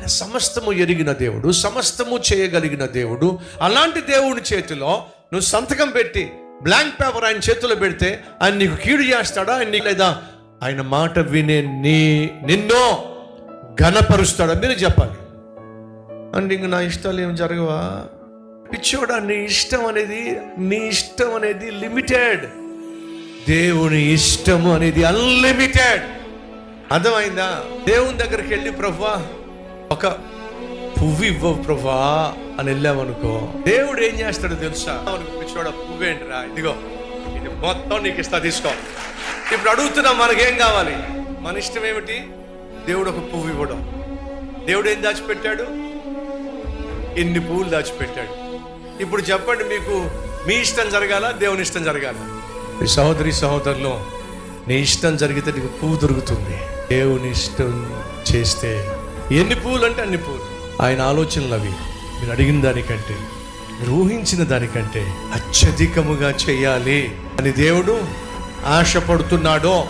ఆయన సమస్తము ఎరిగిన దేవుడు, సమస్తము చేయగలిగిన దేవుడు. అలాంటి దేవుని చేతిలో నువ్వు సంతకం పెట్టి బ్లాంక్ పేపర్ ఆయన చేతిలో పెడితే ఆయన నీకు కీడు చేస్తాడా? ఆయన లేదా ఆయన మాట వినే నిన్నో ఘనపరుస్తాడా? మీరు చెప్పాలి. అంటే ఇంక నా ఇష్టాలు ఏం జరగవా? పిచ్చోడా, నీ ఇష్టం అనేది లిమిటెడ్. దేవుని ఇష్టము అనేది అన్లిమిటెడ్. అర్థమైందా? దేవుని దగ్గరికి వెళ్ళి ప్రభువా ఒక పువ్వు ఇవ్వవు ప్రభువా అని వెళ్ళామనుకో, దేవుడు ఏం చేస్తాడో తెలుసా? పిచ్చోడా, పువ్వేంటిరా, ఇదిగో ఇది మొత్తం నీకు ఇస్తా, తీసుకో. ఇప్పుడు అడుగుతున్నాం, మనకేం కావాలి? మన ఇష్టం ఏమిటి? దేవుడు ఒక పువ్వు ఇవ్వడం. దేవుడు ఏం దాచిపెట్టాడు? ఎన్ని పువ్వులు దాచిపెట్టాడు. ఇప్పుడు చెప్పండి, మీకు మీ ఇష్టం జరగాల, దేవుని ఇష్టం జరగాల? ఈ సహోదరి సహోదరులు, నీ ఇష్టం జరిగితే నీకు పువ్వు దొరుకుతుంది. దేవుని ఇష్టం చేస్తే ఎన్ని పువ్వులు అంటే అన్ని పువ్వులు. ఆయన ఆలోచనలు అవి. మీరు అడిగిన దానికంటే, మీరు ఊహించిన దానికంటే అత్యధికముగా చేయాలి అని దేవుడు ఆశపడుతున్నాడో